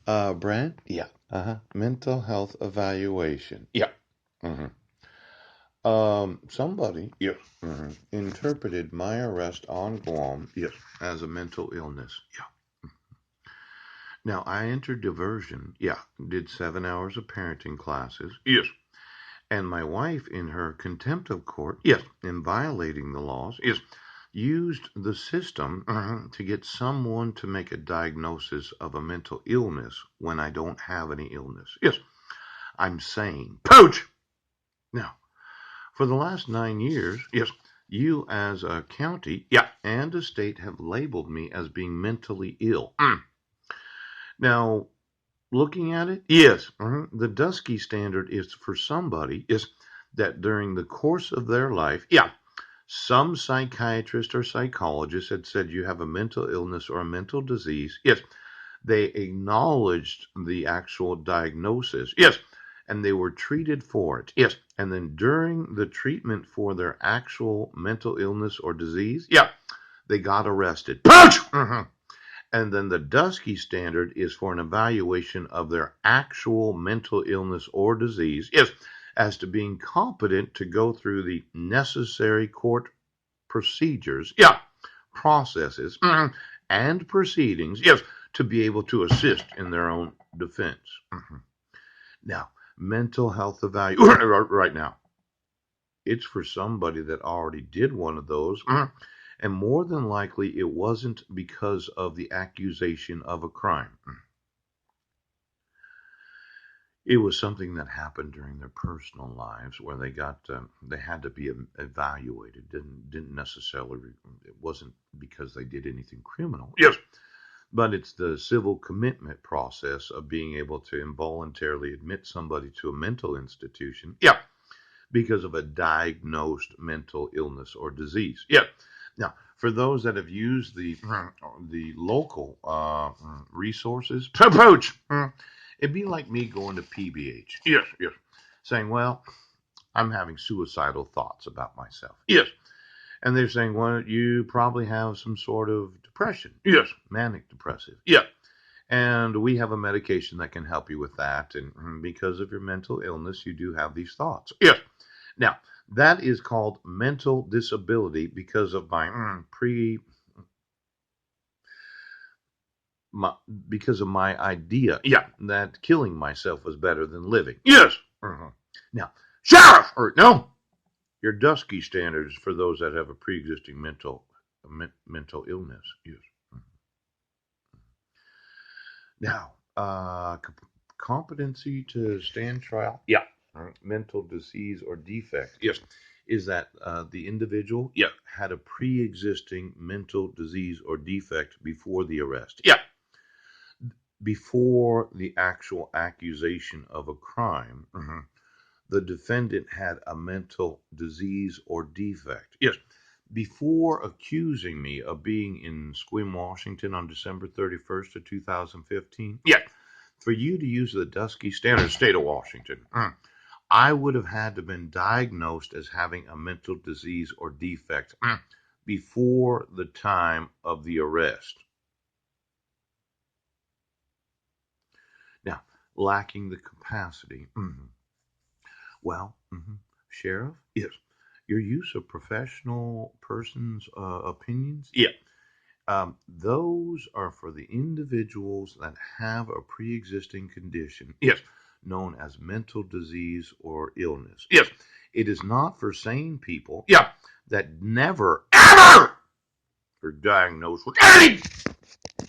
Brand? Yeah. Mental health evaluation. Yeah. hmm Somebody, yes, interpreted my arrest on Guam, yes, as a mental illness. Yeah. Now, I entered diversion, yeah, did 7 hours of parenting classes, yes, and my wife, in her contempt of court, yes, in violating the laws, yes, used the system to get someone to make a diagnosis of a mental illness when I don't have any illness. Yes, I'm sane. Pooch! Now, for the last 9 years, yes, you as a county, yeah, and a state have labeled me as being mentally ill. Now, looking at it, yes, the Dusky Standard is for somebody is that during the course of their life, yeah, some psychiatrist or psychologist had said you have a mental illness or a mental disease. Yes, they acknowledged the actual diagnosis. Yes, and they were treated for it. Yes, and then during the treatment for their actual mental illness or disease, yeah, they got arrested. Punch! And then the Dusky Standard is for an evaluation of their actual mental illness or disease, yes, as to being competent to go through the necessary court procedures, yeah, processes, and proceedings, yes, to be able to assist in their own defense. Now, mental health evaluation right now, it's for somebody that already did one of those, and more than likely it wasn't because of the accusation of a crime. It was something that happened during their personal lives where they had to be evaluated. Didn't necessarily it wasn't because they did anything criminal. Yes, but it's the civil commitment process of being able to involuntarily admit somebody to a mental institution. Yeah, because of a diagnosed mental illness or disease. Yeah. Now, for those that have used the local resources, approach, it'd be like me going to PBH. Yes, yes. Saying, well, I'm having suicidal thoughts about myself. Yes. And they're saying, well, you probably have some sort of depression. Yes. Manic depressive. Yeah. And we have a medication that can help you with that. And because of your mental illness, you do have these thoughts. Yes. Now, that is called mental disability because of my because of my idea. Yeah, that killing myself was better than living. Yes. Now, sheriff, or no, your Dusky Standards for those that have a pre-existing mental illness. Yes. Now, competency to stand trial. Yeah. Mental disease or defect. Yes. Is that the individual, yeah, had a pre-existing mental disease or defect before the arrest. Yeah. Before the actual accusation of a crime, the defendant had a mental disease or defect. Yes. Before accusing me of being in Sequim, Washington on December 31st of 2015, yeah, for you to use the Dusky Standard, state of Washington, I would have had to have been diagnosed as having a mental disease or defect before the time of the arrest. Now, lacking the capacity. Well, Sheriff, yes, your use of professional persons' opinions, yeah, those are for the individuals that have a pre-existing condition, yes, known as mental disease or illness. Yes, it is not for sane people, yeah, that never ever are diagnosed with any